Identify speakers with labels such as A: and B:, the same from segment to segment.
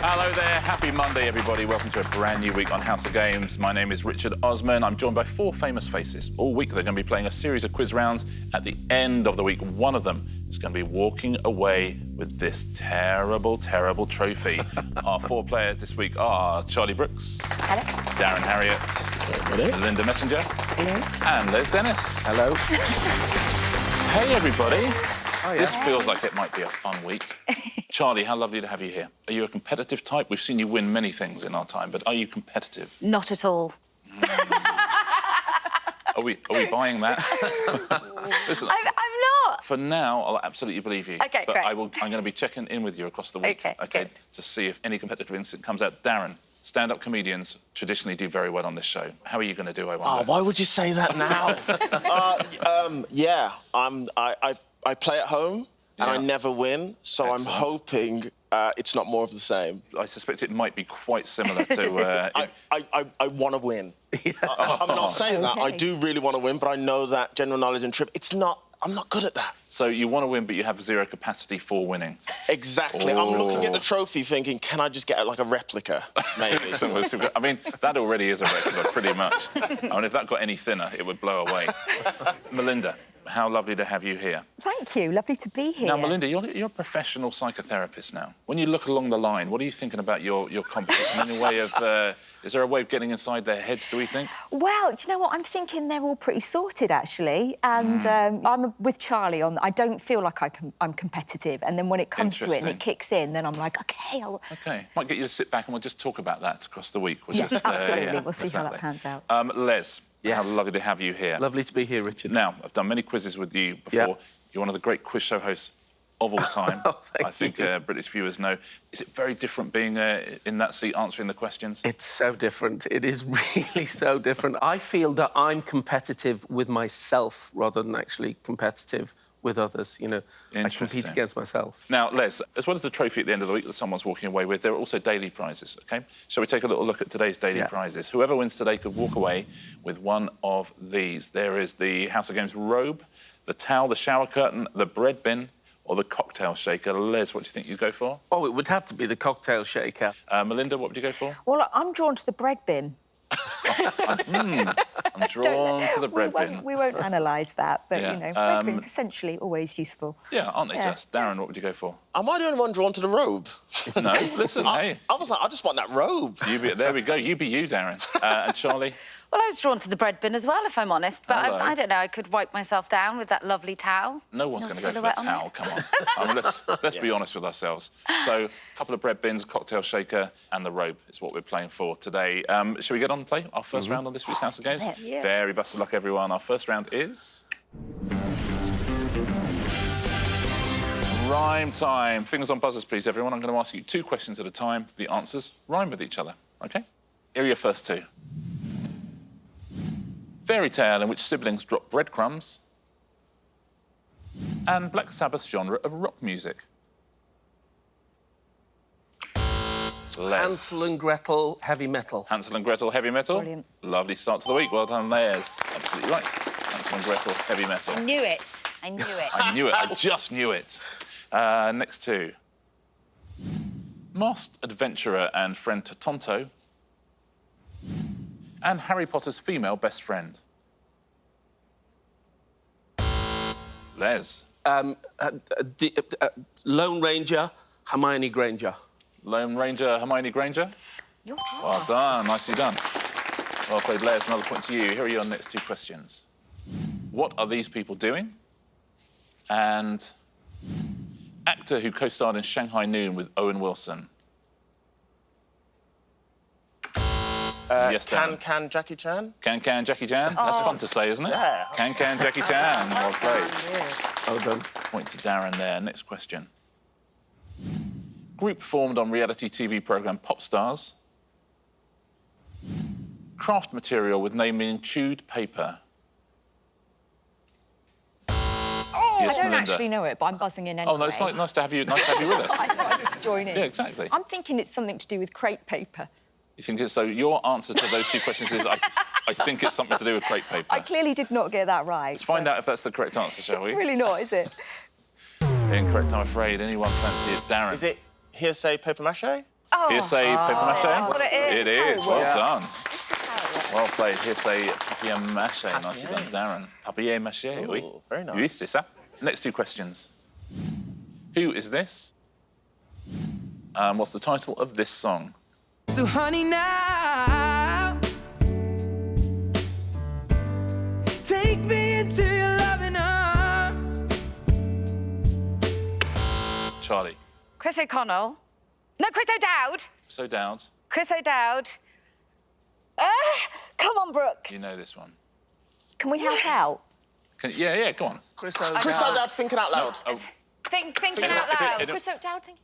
A: Hello there, happy Monday everybody. Welcome to a brand new week on House of Games. My name is Richard Osman. I'm joined by four famous faces. All week they're going to be playing a series of quiz rounds. At the end of the week, one of them is going to be walking away with this terrible, terrible trophy. Our four players this week are Charlie Brooks.
B: Hello.
A: Darren Harriott.
C: Hello.
A: Melinda Messenger.
B: Hello.
A: And Les Dennis.
C: Hello.
A: Hey everybody.
C: Oh, yeah.
A: This feels like it might be a fun week. Charlie, how lovely to have you here. Are you a competitive type? We've seen you win many things in our time, but are you competitive?
B: Not at all.
A: Are we buying that? Listen,
B: I'm not.
A: for now, I'll absolutely believe you.
B: OK,
A: but
B: great.
A: I'm going to be checking in with you across the week.
B: OK, good.
A: To see if any competitive instinct comes out. Darren, stand-up comedians traditionally do very well on this show. How are you going to do, I wonder?
C: Oh, why would you say that now? I play at home and I never win, so
A: Excellent.
C: I'm hoping it's not more of the same.
A: I suspect it might be quite similar to...
C: I want to win. I'm not saying that. I do really want to win, but I know that general knowledge and trip, I'm not good at that.
A: So you want to win, but you have zero capacity for winning.
C: Exactly.
A: Oh.
C: I'm looking at the trophy thinking, can I just get, like, a replica, maybe?
A: I mean, that already is a replica, pretty much. I mean, if that got any thinner, it would blow away. Melinda, how lovely to have you here.
D: Thank you. Lovely to be here.
A: Now, Melinda, you're a professional psychotherapist now. When you look along the line, what are you thinking about your competition? In a way of, is there a way of getting inside their heads, do we think?
D: Well, do you know what? I'm thinking they're all pretty sorted, actually. And I'm with Charlie on... I don't feel like I'm competitive. And then when it comes to it and it kicks in, then I'm like, OK,
A: OK. Might get you to sit back and we'll just talk about that across the week.
D: Yes, absolutely. We'll see how that pans out.
A: Les,
C: Yes.
A: how lovely to have you here.
C: Lovely to be here, Richard.
A: Now, I've done many quizzes with you before.
C: Yeah.
A: You're one of the great quiz show hosts of all time.
C: Oh, thank
A: I think
C: you.
A: British viewers know. Is it very different being in that seat answering the questions?
E: It's so different. It is really so different. I feel that I'm competitive with myself rather than actually competitive with others, you know. I compete against myself.
A: Now, Les, as well as the trophy at the end of the week that someone's walking away with, there are also daily prizes, OK? Shall we take a little look at today's daily prizes? Whoever wins today could walk away with one of these. There is the House of Games robe, the towel, the shower curtain, the bread bin, or the cocktail shaker. Les, what do you think you'd go for?
E: Oh, it would have to be the cocktail shaker.
A: Melinda, what would you go for?
D: Well, I'm drawn to the bread bin.
A: I'm drawn to the bread bin.
D: We won't analyse that, but,
A: Yeah.
D: you know, bread bin's essentially always useful.
A: Yeah, aren't they just? Darren, what would you go for?
C: Am I the only one drawn to the robe?
A: No, listen, hey.
C: I was like, I just want that robe.
A: There we go, you be you, Darren. And Charlie?
B: Well, I was drawn to the bread bin as well, if I'm honest. But
A: Hello.
B: I don't know, I could wipe myself down with that lovely towel.
A: No one's
B: No
A: going to go for that
B: silhouette on
A: towel,
B: it.
A: come on. I mean, let's be honest with ourselves. So, a couple of bread bins, cocktail shaker, and the robe is what we're playing for today. Shall we get on and play our first round on this week's House of Games?
B: Yeah.
A: Very best of luck, everyone. Our first round is... Rhyme time. Fingers on buzzers, please, everyone. I'm going to ask you 2 questions at a time. The answers rhyme with each other, OK? Here are your first 2. Fairy tale in which siblings drop breadcrumbs, and Black Sabbath's genre of rock music. Les.
E: Hansel and Gretel, heavy metal.
A: Hansel and Gretel, heavy metal.
D: Brilliant.
A: Lovely start to the week. Well done, Les. Absolutely right. Hansel and Gretel, heavy metal.
B: I knew it. I knew it.
A: I knew it. I just knew it. Next 2. Masked adventurer and friend to Tonto, and Harry Potter's female best friend. Les.
E: Lone Ranger, Hermione Granger.
A: Lone Ranger, Hermione Granger.
D: You're
A: Well
D: fast.
A: done, nicely done. Well played, Les. Another point to you. Here are your next 2 questions. What are these people doing? And actor who co-starred in Shanghai Noon with Owen Wilson. Yes, Darren.
C: Can Jackie Chan?
A: Can Jackie Chan? That's fun to say, isn't it?
C: Yeah.
A: Can Jackie Chan. Well played.
E: Well done.
A: Point to Darren there. Next question. Group formed on reality TV programme Pop Stars. Craft material with name meaning chewed paper. Yes,
D: I don't
A: Melinda.
D: actually know it, but I'm buzzing in anyway.
A: Oh, no, it's nice to have you with us.
D: I thought I'd just join in.
A: Yeah, exactly.
D: I'm thinking it's something to do with crepe paper.
A: You think it's so? Your answer to those 2 questions is I think it's something to do with crepe paper.
D: I clearly did not get that right.
A: Let's find out if that's the correct answer, shall we?
D: It's really not, is it?
A: Incorrect, I'm afraid. Anyone fancy it? Darren.
C: Is it hearsay paper mache?
B: Oh.
A: Hearsay paper mache?
B: That's what it is.
A: It
B: It's
A: is.
B: how it
A: Well done.
D: This is how it works.
A: Well played. Hearsay papier mache. Nicely done, Darren. Papier mache, oui.
C: Very nice.
A: Oui, c'est ça. Next two questions. Who is this? What's the title of this song?
F: So honey now, take me into your loving arms.
A: Charlie.
B: Chris O'Connell. No, Chris O'Dowd.
A: So Dowd,
B: Chris O'Dowd. Come on, Brooke.
A: you know this one.
D: Can we help out?
A: Yeah, go on.
E: Chris
C: Chris O'Dowd, thinking out loud.
A: Oh,
B: Thinking out loud.
D: Chris O'Dowd, think.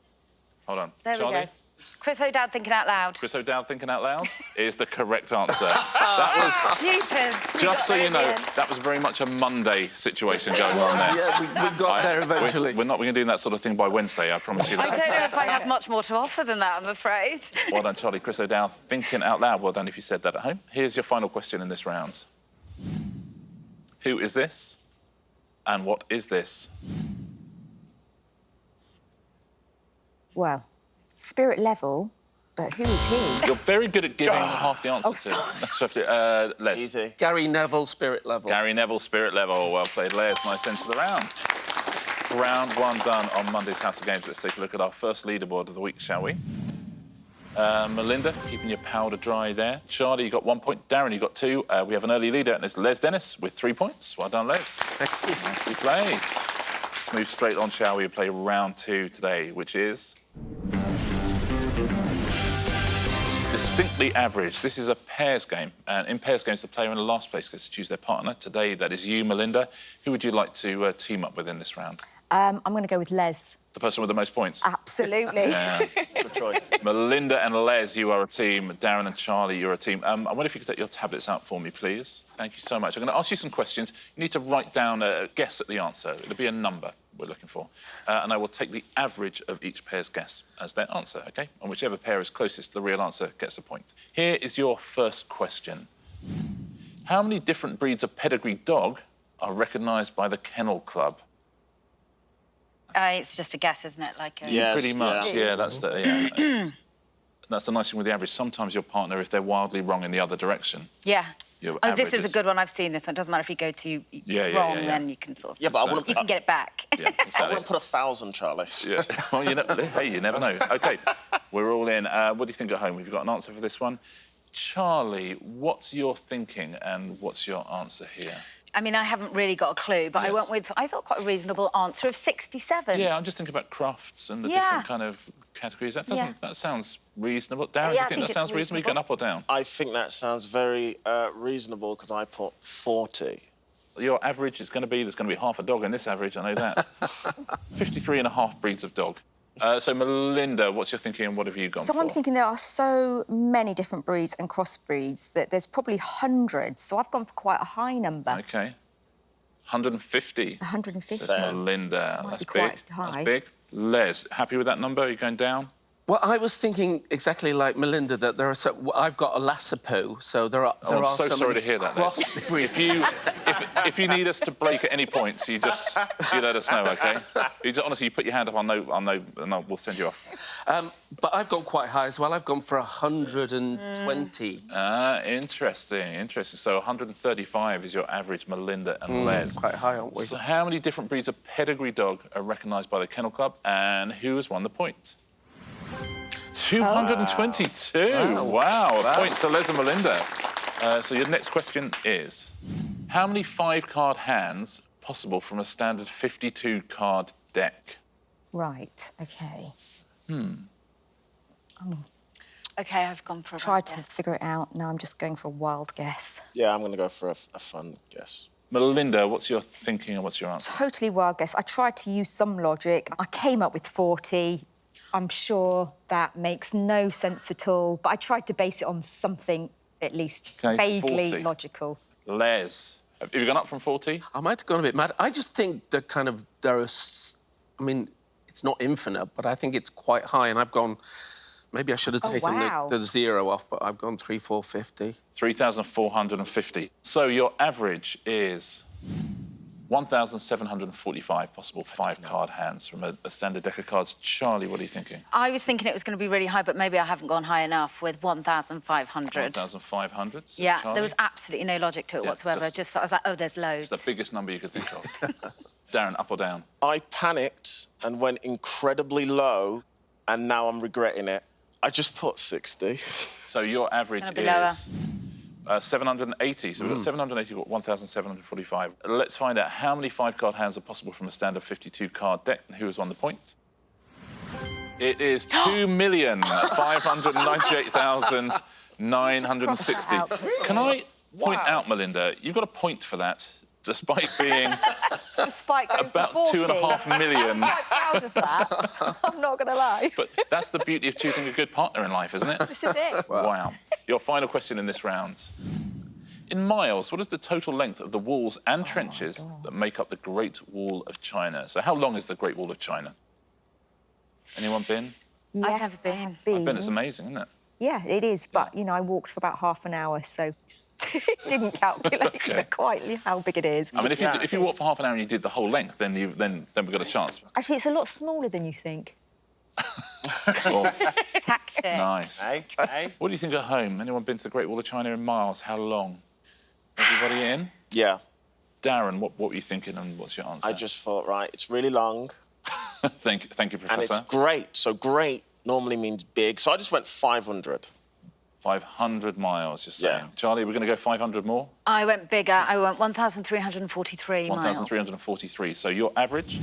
A: hold on.
B: There
A: Charlie?
B: we go. Chris O'Dowd thinking out loud.
A: Chris O'Dowd thinking out loud is the correct answer. That
B: Jeepers.
A: was, just so you know, that was very much a Monday situation going on there.
E: Yeah, we got there eventually.
A: We're not going to do that sort of thing by Wednesday, I promise you
B: I
A: that.
B: don't know if I have much more to offer than that, I'm afraid.
A: Well done, Charlie. Chris O'Dowd thinking out loud. Well done if you said that at home. Here's your final question in this round. Who is this? And what is this?
D: Well, spirit level, but who is he?
A: You're very good at giving half the answer to. Les.
C: Easy.
E: Gary Neville, spirit level.
A: Gary Neville, spirit level. Well played, Les. Nice end to the round. Round one done on Monday's House of Games. Let's take a look at our first leaderboard of the week, shall we? Melinda, keeping your powder dry there. Charlie, you got 1 point. Darren, you got 2. We have an early leader, and it's Les Dennis with 3 points. Well done, Les. Nicely played. Let's move straight on, shall we? Play round 2 today, which is distinctly average. This is a pairs game, and in pairs games, the player in the last place gets to choose their partner. Today, that is you, Melinda. Who would you like to team up with in this round?
D: I'm going to go with Les.
A: The person with the most points?
D: Absolutely.
A: Yeah.
C: Good choice.
A: Melinda and Les, you are a team. Darren and Charlie, you're a team. I wonder if you could take your tablets out for me, please. Thank you so much. I'm going to ask you some questions. You need to write down a guess at the answer. It'll be a number we're looking for. And I will take the average of each pair's guess as their answer, OK? And whichever pair is closest to the real answer gets a point. Here is your first question. How many different breeds of pedigree dog are recognised by the Kennel Club?
B: It's just a guess, isn't it? Like a...
C: Yes,
A: Pretty much,
C: yeah.
A: yeah, that's the... That's the nice thing with the average. Sometimes your partner, if they're wildly wrong in the other direction...
B: Yeah.
A: Your
B: Oh, this
A: average
B: is a good one. I've seen this one. It doesn't matter if you go too wrong, then you can sort of...
C: Yeah, but I wouldn't...
B: You can get it back.
A: Yeah, exactly.
C: I wouldn't put 1,000, Charlie.
A: Yeah. Well, you know, hey, you never know. OK, we're all in. What do you think at home? Have you got an answer for this one? Charlie, what's your thinking and what's your answer here?
B: I mean, I haven't really got a clue, but I went with, I thought, quite a reasonable answer of 67.
A: Yeah, I'm just thinking about crafts and the different kind of categories. That doesn't... That sounds reasonable. Darren, do you think that sounds reasonable? You going up or down?
C: I think that sounds very reasonable because I put 40.
A: Your average is going to be... There's going to be half a dog in this average, I know that. 53 and a half breeds of dog. So, Melinda, what's your thinking and what have you gone for?
D: So I'm thinking there are so many different breeds and crossbreeds that there's probably hundreds, so I've gone for quite a high number.
A: OK. 150.
D: 150.
A: Says Melinda.
D: Might
A: That's
D: be quite
A: big.
D: high.
A: That's big. Les, happy with that number? Are you going down?
E: Well, I was thinking exactly like Melinda that there are I've got a Lassapoo, so there are
A: I'm so
E: so
A: sorry
E: many
A: to hear that, Les. If you need us to break at any point, you let us know, OK? Honestly, you put your hand up, I'll know, and we'll send you off.
E: But I've gone quite high as well. I've gone for 120.
A: Interesting. So 135 is your average, Melinda and Les.
E: Quite high, aren't we?
A: So how many different breeds of pedigree dog are recognised by the Kennel Club, and who has won the point? 222. Wow. A point to Les and Melinda. So your next question is, how many 5-card hands possible from a standard 52-card deck?
D: Right, OK.
B: OK, I've gone for a...
D: Tried to figure it out. Now I'm just going for a wild guess.
C: Yeah, I'm going to go for a fun guess.
A: Melinda, what's your thinking and what's your answer?
D: Totally wild guess. I tried to use some logic. I came up with 40. I'm sure that makes no sense at all, but I tried to base it on something at least vaguely
A: 40.
D: Logical.
A: Les, have you gone up from 40?
E: I might have gone a bit mad. I just think that there are... I mean, it's not infinite, but I think it's quite high, and I've gone... Maybe I should have taken the 0 off, but I've gone 3,450.
A: 3,450. So your average is 1,745 possible five-card hands from a standard deck of cards. Charlie, what are you thinking?
B: I was thinking it was going to be really high, but maybe I haven't gone high enough with 1,500.
A: 1,500?
B: Yeah,
A: Charlie?
B: there was absolutely no logic to it whatsoever. Just I was like, oh, there's loads.
A: It's the biggest number you could think of. Darren, up or down?
C: I panicked and went incredibly low, and now I'm regretting it. I just put 60.
A: So your average
B: Gonna be lower.
A: is 780. So we've got 780, we've got 1,745. Let's find out how many five-card hands are possible from a standard 52-card deck and who has won the point. It is 2,598,960. Can I point out, Melinda, you've got a point for that, despite being
D: Despite going
A: about
D: for 40.
A: 2.5 million.
D: I'm quite proud of that. I'm not going to lie.
A: But that's the beauty of choosing a good partner in life, isn't it?
D: This is it.
A: Wow. Your final question in this round. In miles, what is the total length of the walls and trenches that make up the Great Wall of China? So how long is the Great Wall of China? Anyone been?
D: Yes,
B: I've never been.
A: I've been. It's amazing, isn't it?
D: Yeah, it is. But, you know, I walked for about half an hour, so didn't calculate quite how big it is.
A: I mean, if you walked for half an hour and you did the whole length, then we've got a chance.
D: Actually, it's a lot smaller than you think.
A: Oh,
B: Tactic.
A: nice.
C: Hey.
A: What do you think at home? Anyone been to the Great Wall of China in miles? How long? Everybody in?
C: Yeah.
A: Darren, what were you thinking and what's your answer?
C: I just thought, right, it's really long.
A: Thank you, Professor.
C: And it's great. So great normally means big. So I just went 500.
A: 500 miles, you're saying.
C: Yeah.
A: Charlie, we're going to go 500 more?
B: I went bigger. I went 1,343 miles.
A: 1,343. So your average,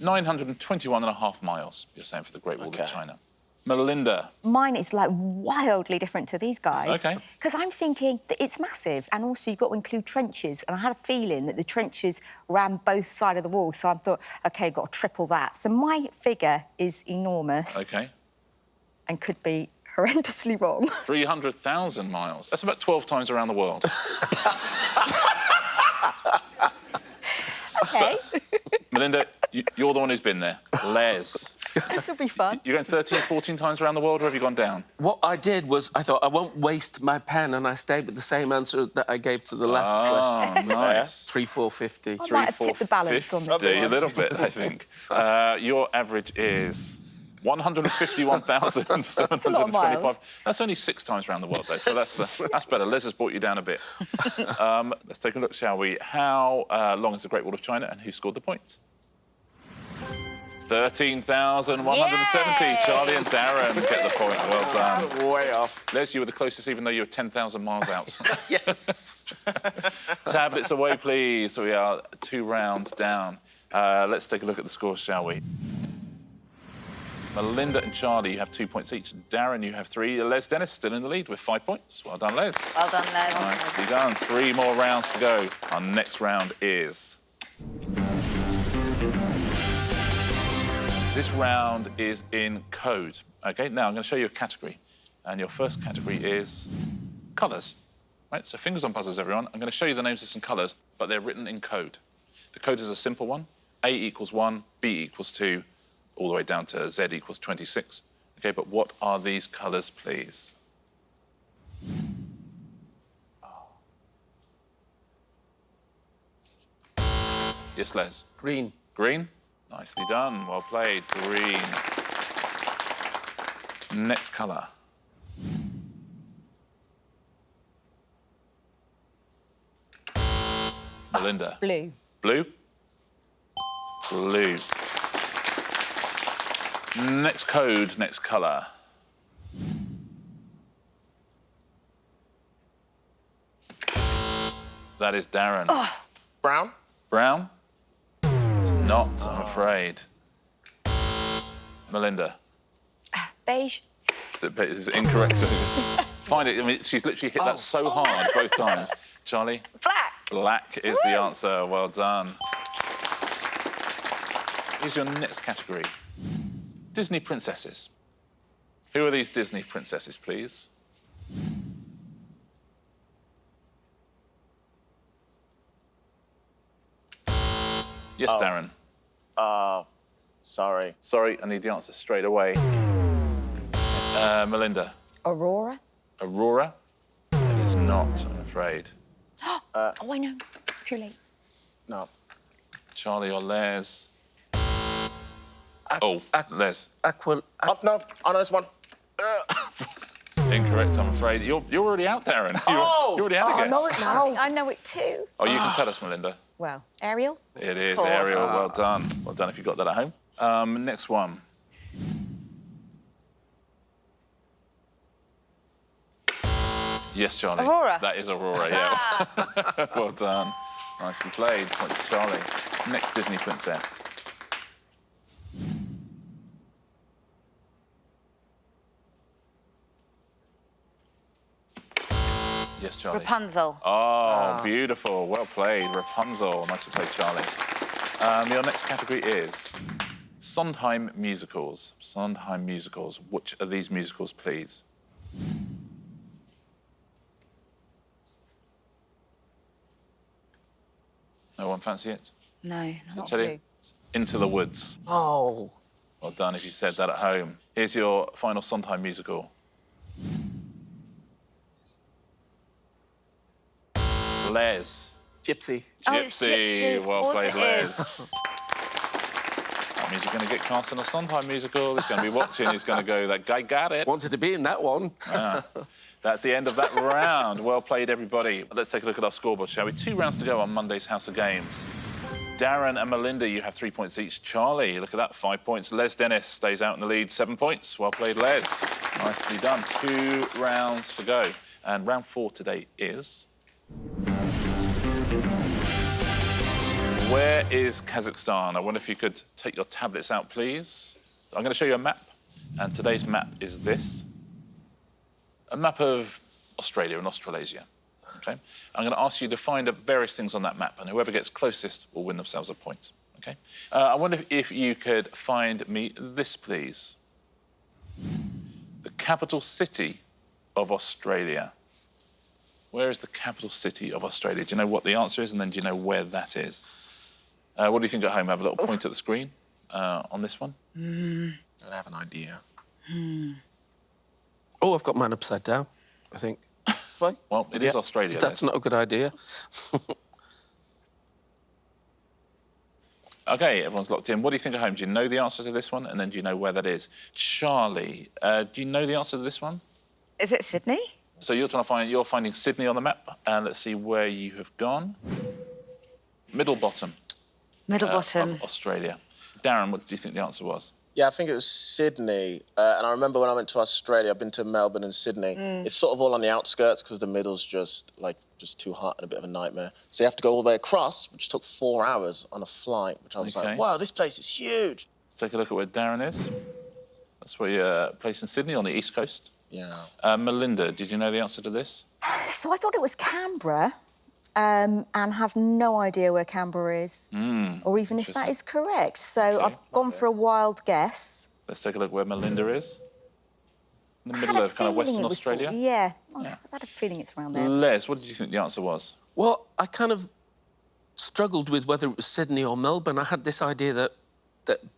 A: 921.5 miles, you're saying, for the Great Wall of China. Melinda.
D: Mine is, like, wildly different to these guys.
A: OK.
D: Because I'm thinking that it's massive, and also you've got to include trenches, and I had a feeling that the trenches ran both sides of the wall, so I thought, OK, got to triple that. So my figure is enormous.
A: OK.
D: And could be horrendously wrong.
A: 300,000 miles. That's about 12 times around the world.
D: OK.
A: Melinda, you're the one who's been there. Les.
D: This will be fun.
A: You're going 13, 14 times around the world, or have you gone down?
E: What I did was I thought I won't waste my pen, and I stayed with the same answer that I gave to the last question.
A: Nice.
E: 3,450.
D: I might have tipped the balance on this
A: A
D: one.
A: little bit, I think. Your average is 151,725. That's only 6 times around the world, though, so that's better. Les has brought you down a bit. Let's take a look, shall we? How long is the Great Wall of China, and who scored the points? 13,170.
B: Yay!
A: Charlie and Darren get the point. Well done.
C: Way off.
A: Les, you were the closest, even though you were 10,000 miles out.
C: Yes.
A: Tablets away, please. So we are 2 rounds down. Let's take a look at the scores, shall we? Melinda and Charlie, you have 2 points each. Darren, you have 3. Les Dennis still in the lead with 5 points. Well done, Les.
B: Well done, Les.
A: Nicely done. 3 more rounds to go. Our next round is... This round is in code. OK, now I'm going to show you a category. And your first category is colours. Right, so fingers on buzzers, everyone. I'm going to show you the names of some colours, but they're written in code. The code is a simple one. A equals 1, B equals 2, all the way down to Z equals 26. OK, but what are these colours, please? Yes, Les?
E: Green.
A: Green? Nicely done. Well played. Green. Next colour. Melinda.
D: Blue.
A: Blue? Blue. Next code, next colour. That is Darren.
B: Oh.
C: Brown?
A: Brown? It's not, I'm afraid. Melinda.
D: Beige.
A: Is it incorrect? Find it. I mean, she's literally hit that so hard both times. Charlie?
B: Black.
A: Black is the answer. Well done. Here's your next category. Disney princesses. Who are these Disney princesses, please? Yes, Darren.
C: Sorry.
A: Sorry, I need the answer straight away. Melinda.
D: Aurora.
A: Aurora? It is not, I'm afraid.
D: Oh, I know. Too late.
C: No.
A: Charlie or Les? Les.
C: No, on this one.
A: Incorrect, I'm afraid. You're already out, Darren. You already had a guess.
C: I know it now.
D: I know it too.
A: Oh, you can tell us, Melinda.
D: Well, Ariel?
A: It is Ariel. Well done. Well done if you got that at home. Next one. Yes, Charlie.
B: Aurora.
A: That is Aurora, yeah. Well done. Nicely played. Point to Charlie. Next Disney princess. Yes, Charlie.
B: Rapunzel.
A: Oh, beautiful. Well played, Rapunzel. Nicely played, Charlie. Your next category is Sondheim musicals. Sondheim musicals. Which are these musicals, please? No one fancy it?
B: No, not
A: Tell you?
B: blue.
A: Into the Woods.
C: Oh.
A: Well done if you said that at home. Here's your final Sondheim musical. Les.
E: Gypsy.
B: Oh, it's Gypsy, of
A: Well
B: course
A: played,
B: it
A: Les.
B: is.
A: That means you're going to get cast in a Sondheim musical. He's going to be watching. He's going to go, that guy got it.
E: Wanted to be in that one.
A: That's the end of that round. Well played, everybody. Let's take a look at our scoreboard, shall we? 2 rounds to go on Monday's House of Games. Darren and Melinda, you have 3 points each. Charlie, look at that, 5 points. Les Dennis stays out in the lead, 7 points. Well played, Les. Nicely done. 2 rounds to go. And round 4 today is... Where is Kazakhstan? I wonder if you could take your tablets out, please. I'm going to show you a map, and today's map is this. A map of Australia and Australasia, OK? I'm going to ask you to find various things on that map, and whoever gets closest will win themselves a point, OK? I wonder if you could find me this, please. The capital city of Australia. Where is the capital city of Australia? Do you know what the answer is, and then do you know where that is? What do you think at home? Have a little point at the screen on this one.
C: I have an idea.
E: Oh, I've got mine upside down, I think. Fine.
A: Well, it is Australia.
E: That's not a good idea.
A: OK, everyone's locked in. What do you think at home? Do you know the answer to this one? And then do you know where that is? Charlie, do you know the answer to this one?
B: Is it Sydney?
A: So you're finding Sydney on the map, and let's see where you have gone. Middle bottom.
B: Middle bottom.
A: Of Australia. Darren, what do you think the answer was?
C: Yeah, I think it was Sydney. And I remember when I went to Australia, I've been to Melbourne and Sydney. It's sort of all on the outskirts because the middle's just too hot and a bit of a nightmare. So you have to go all the way across, which took 4 hours on a flight, which I was like, wow, this place is huge.
A: Let's take a look at where Darren is. That's where you're placed in Sydney, on the east coast.
C: Yeah.
A: Melinda, did you know the answer to this?
D: So I thought it was Canberra, and have no idea where Canberra is, or even if that is correct. So I've gone for a wild guess.
A: Let's take a look where Melinda is. In the middle of kind of Western Australia?
D: Yeah, I had a feeling it's around there.
A: Les, what did you think the answer was?
E: Well, I kind of struggled with whether it was Sydney or Melbourne. I had this idea that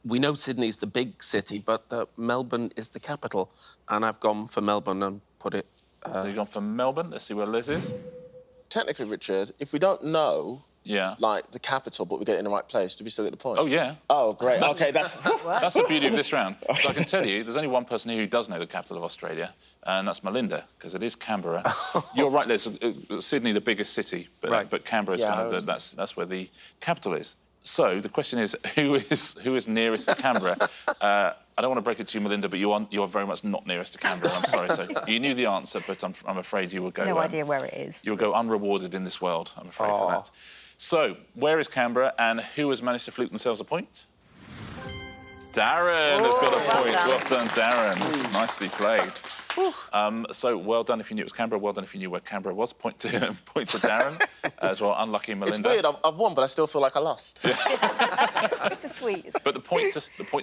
E: we know Sydney's the big city, but Melbourne is the capital. And I've gone for Melbourne and put it...
A: So you've gone for Melbourne. Let's see where Les is.
C: Technically, Richard, if we don't know, like, the capital, but we get it in the right place, do we still get the point?
A: Oh, yeah.
C: Oh, great. OK, that's...
A: That's the beauty of this round. So I can tell you, there's only one person here who does know the capital of Australia, and that's Melinda, because it is Canberra. You're right, Les. Sydney, the biggest city, but Canberra is kind of that's where the capital is. So the question is, who is nearest to Canberra? I don't want to break it to you, Melinda, but you are very much not nearest to Canberra. I'm sorry. So you knew the answer, but I'm afraid you will go...
D: No idea where it is.
A: You'll go unrewarded in this world, I'm afraid, for that. So, where is Canberra, and who has managed to fluke themselves a point? Darren has got a point. Well done, Darren. Nicely played. So, well done if you knew it was Canberra. Well done if you knew where Canberra was. Point to Darren as well. Unlucky, Melinda.
C: It's weird. I've won, but I still feel like I lost.
D: It's a sweet.
A: But the point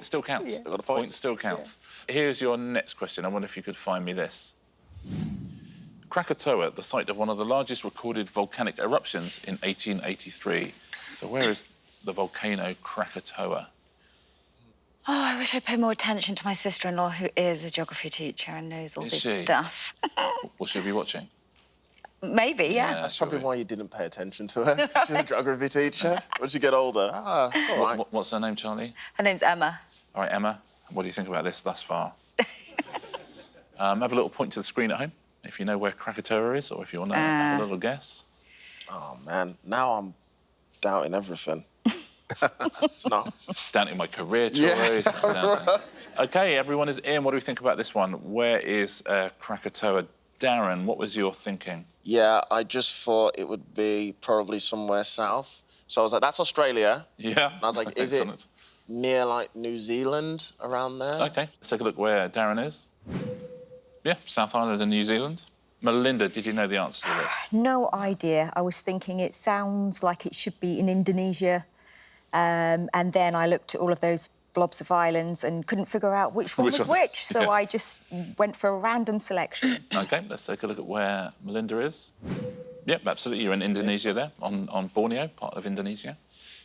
A: still counts.
C: Yeah.
A: The point still counts. Here's your next question. I wonder if you could find me this. Krakatoa, the site of one of the largest recorded volcanic eruptions in 1883. So where is the volcano Krakatoa?
B: Oh, I wish I paid more attention to my sister-in-law, who is a geography teacher and knows all this stuff.
A: Will she be watching?
B: Maybe, yeah.
C: That's probably why you didn't pay attention to her. She's a geography teacher. Once you get older, it's all right.
A: What's her name, Charlie?
B: Her name's Emma.
A: All right, Emma, what do you think about this thus far? Have a little point to the screen at home if you know where Krakatoa is, or if you want to have a little guess.
C: Oh, man. Now I'm doubting everything. It's not.
A: Doubting my career choice. OK, everyone is in. What do we think about this one? Where is Krakatoa? Darren, what was your thinking?
C: Yeah, I just thought it would be probably somewhere south. So I was like, that's Australia.
A: Yeah.
C: And I was like, is it near, like, New Zealand, around there?
A: OK, let's take a look where Darren is. Yeah, South Island and New Zealand. Melinda, did you know the answer to this?
D: No idea. I was thinking it sounds like it should be in Indonesia. And then I looked at all of those blobs of islands and couldn't figure out which one was which. So I just went for a random selection.
A: OK, let's take a look at where Melinda is. Yep, absolutely. You're in Indonesia there, on Borneo, part of Indonesia.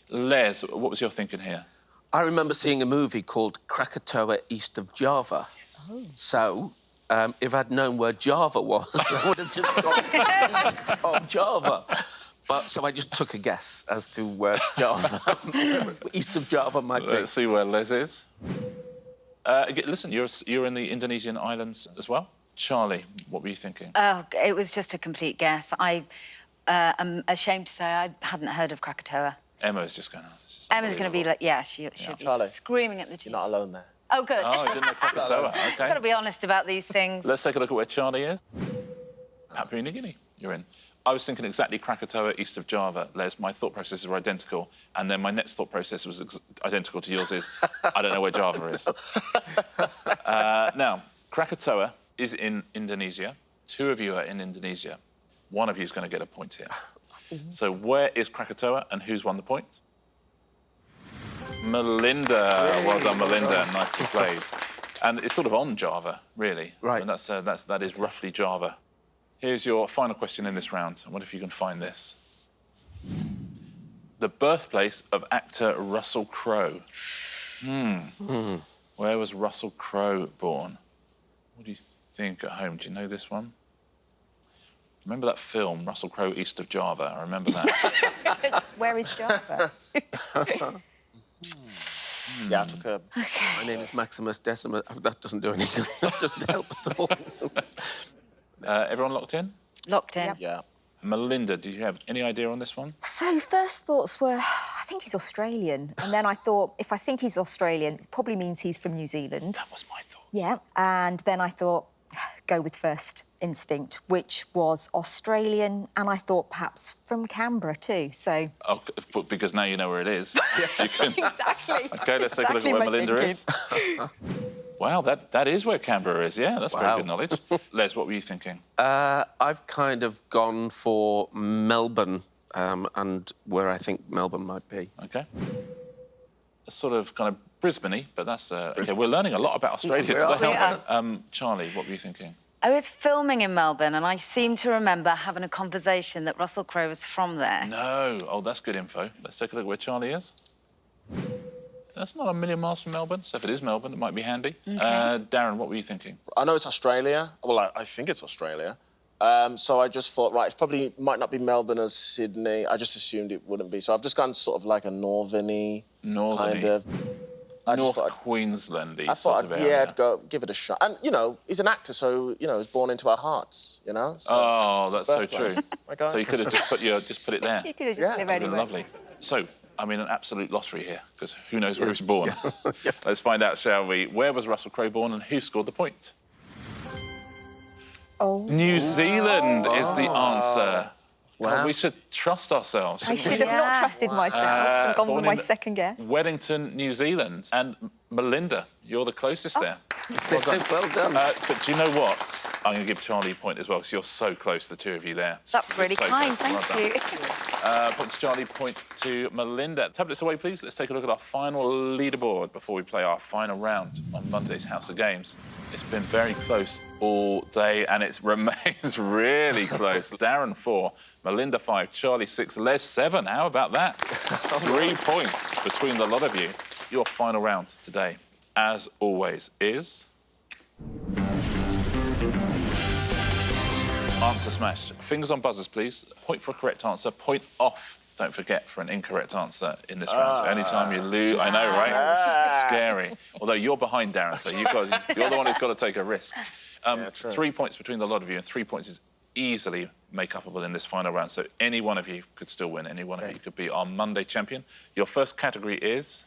A: Les, what was your thinking here?
E: I remember seeing a movie called Krakatoa East of Java. Oh. So, if I'd known where Java was, I would have just gone east of Java. But so I just took a guess as to where Java, east of Java might be.
A: Let's see where Les is. Listen, you're in the Indonesian islands as well. Charlie, what were you thinking?
B: Oh, it was just a complete guess. I am ashamed to say I hadn't heard of Krakatoa.
A: Emma's just going.
B: Emma's going to be like, yeah, she'll be
C: Charlie,
B: screaming at the TV.
C: You're not alone there.
B: Oh, good.
A: Oh, I didn't know Krakatoa. OK.
B: I've got to be honest about these things.
A: Let's take a look at where Charlie is. Papua New Guinea, you're in. I was thinking exactly Krakatoa, east of Java, Les. My thought processes were identical, and then my next thought process was identical to yours is, I don't know where Java is. Now, Krakatoa is in Indonesia. 2 of you are in Indonesia. 1 of you is going to get a point here. So where is Krakatoa, and who's won the point? Melinda. Well done, Melinda. Nicely played. And it's sort of on Java, really.
E: Right.
A: And that is roughly Java. Here's your final question in this round. I wonder if you can find this. The birthplace of actor Russell Crowe. Where was Russell Crowe born? What do you think at home? Do you know this one? Remember that film, Russell Crowe, East of Java? I remember that.
D: Where is Java?
C: Yeah, I took a...
E: My name is Maximus Decimus. That doesn't do anything. That doesn't help at all.
A: Everyone locked in?
B: Locked in.
D: Yep.
C: Yeah.
A: Melinda, do you have any idea on this one?
D: So first thoughts were, I think he's Australian. And then I thought, if I think he's Australian, it probably means he's from New Zealand.
A: That was my thought.
D: Yeah. And then I thought, go with first instinct, which was Australian, and I thought perhaps from Canberra too, so...
A: Oh, because now you know where it is. You can...
D: Exactly.
A: OK, let's take a look at where Melinda is. Wow, that is where Canberra is, yeah. That's very good knowledge. Les, what were you thinking?
E: I've kind of gone for Melbourne, and where I think Melbourne might be.
A: OK. Sort of kind of Brisbane-y, but that's... OK, we're learning a lot about Australia today, aren't we? Charlie, what were you thinking?
B: I was filming in Melbourne and I seem to remember having a conversation that Russell Crowe was from there.
A: No. Oh, that's good info. Let's take a look where Charlie is. That's not a million miles from Melbourne, so if it is Melbourne, it might be handy. Okay. Darren, what were you thinking?
C: I know it's Australia. Well, I think it's Australia. So I just thought, right, it probably might not be Melbourne or Sydney. I just assumed it wouldn't be. So I've just gone sort of like a northern-y kind of...
A: North Queensland-y
C: I
A: sort
C: thought,
A: of area.
C: I'd go give it a shot. And, you know, he's an actor, so, you know, he's born into our hearts, you know? So
A: oh, that's so true.
C: Okay.
A: So you could have just put it there.
D: You could have just lived anywhere.
A: Lovely. So, I mean, an absolute lottery here, because who knows where he was born? Yeah. Let's find out, shall we? Where was Russell Crowe born and who scored the point?
D: Oh.
A: New Zealand is the answer. Wow. We should trust ourselves.
D: I should have not trusted myself and gone with my second guess.
A: Wellington, New Zealand. And Melinda, you're the closest there.
E: Well done.
A: But do you know what? I'm going to give Charlie a point as well, because you're so close, the 2 of you there.
B: That's really kind, thank you.
A: Point to Charlie, point to Melinda. Tablets away, please. Let's take a look at our final leaderboard before we play our final round on Monday's House of Games. It's been very close all day, and it remains really close. Darren 4, Melinda 5, Charlie 6, Les 7. How about that? 3 points between the lot of you. Your final round today, as always, is... Answer smash. Fingers on buzzers, please. Point for a correct answer, point off. Don't forget for an incorrect answer in this round. So anytime you lose, I know, right? Scary. Although you're behind Darren, so you're the one who's got to take a risk. 3 points between the lot of you, and 3 points is easily make-upable in this final round. So any one of you could still win. Any one of you could be our Monday champion. Your first category is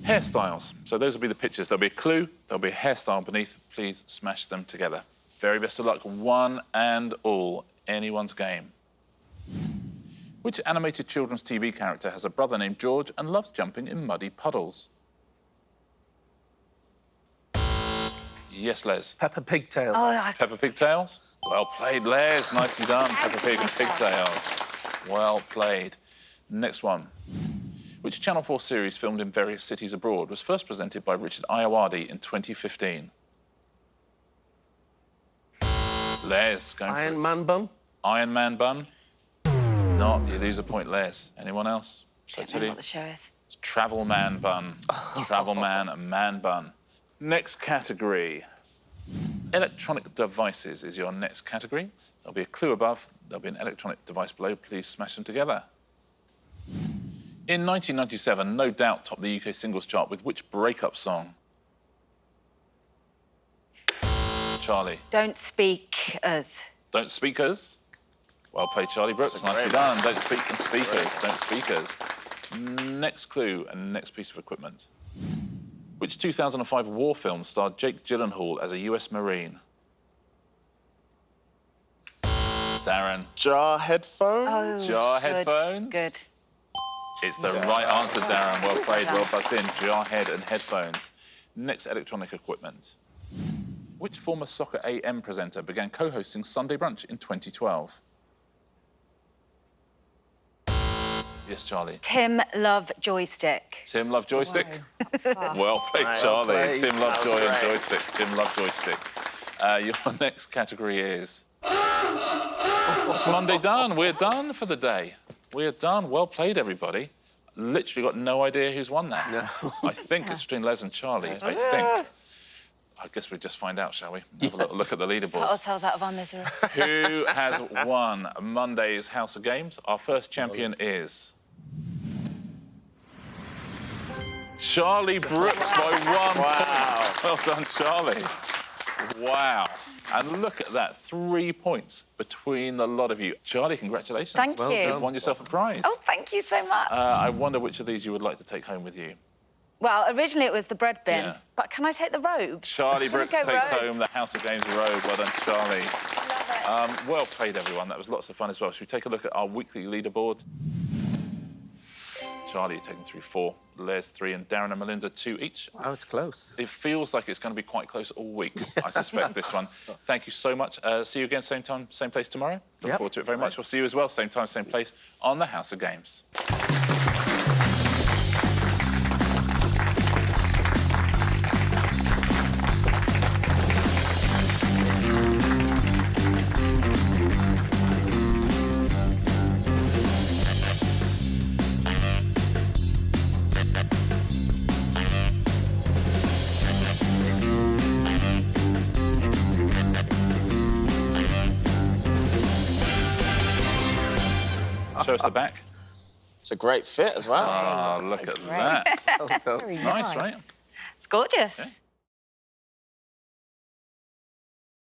A: hairstyles. So those will be the pictures. There'll be a clue, there'll be a hairstyle beneath. Please smash them together. Very best of luck, one and all. Anyone's game. Which animated children's TV character has a brother named George and loves jumping in muddy puddles? Yes, Les.
E: Peppa Pigtail.
A: Peppa Pigtails? Well played, Les. Nicely done. Peppa Pig and Pigtails. Well played. Next one. Which Channel 4 series filmed in various cities abroad was first presented by Richard Osman in 2015? Les, going for it.
E: Iron Man bun.
A: Iron Man bun? It's not. You lose a point, Les. Anyone else?
B: I don't know what the show is.
A: It's Travel Man bun. Travel Man and Man bun. Next category. Electronic devices is your next category. There'll be a clue above. There'll be an electronic device below. Please smash them together. In 1997, No Doubt topped the UK singles chart with which breakup song? Charlie.
B: Don't Speak Us.
A: Don't Speak Us. Well played, Charlie Brooks. Nicely done. Don't speak and speakers. Don't speak us. Next clue and next piece of equipment. Which 2005 war film starred Jake Gyllenhaal as a US Marine? Darren.
C: Jar headphones?
A: Jar headphones?
B: Good.
A: It's the right answer, Darren. Well played, well buzzed in. Jar head and headphones. Next electronic equipment. Which former Soccer AM presenter began co-hosting Sunday Brunch in 2012? Yes, Charlie.
B: Tim Love Joystick.
A: Tim Love Joystick?
D: Wow,
A: Well played, Charlie.
E: played.
A: Tim Love
C: That
A: Joy
C: was
A: and
C: great.
A: Joystick. Tim Love Joystick. Your next category is... It's Monday done. We're done for the day. We're done. Well played, everybody. Literally got no idea who's won that. No. I think it's between Les and Charlie. I think. I guess we'll just find out, shall we? Have a little look at the
B: Put
A: leaderboards.
B: ourselves out of our misery.
A: Who has won Monday's House of Games? Our first champion is... Charlie Brooks by 1 point. Well done, Charlie. Wow. And look at that, 3 points between the lot of you. Charlie, congratulations.
B: Thank you.
A: You've won yourself a prize.
B: Oh, thank you so much.
A: I wonder which of these you would like to take home with you.
B: Well, originally it was the bread bin,
A: Yeah.
B: but can I take the robe?
A: Charlie Brooks
B: Go
A: takes
B: robe.
A: home the House of Games robe. Well done, Charlie.
B: Love it.
A: Well played, everyone. That was lots of fun as well. Should we take a look at our weekly leaderboard? Charlie, you're taking through 4. Les 3, and Darren and Melinda 2 each.
E: Wow, it's close.
A: It feels like it's going to be quite close all week, I suspect, this one. Thank you so much. See you again, same time, same place tomorrow. Look
E: Yep.
A: forward to it very much. We'll see you as well, same time, same place, on the House of Games. Show us the back.
C: It's a great fit as well.
A: Ah, look at that.
E: Well done.
D: Very
A: Nice, right?
B: It's gorgeous.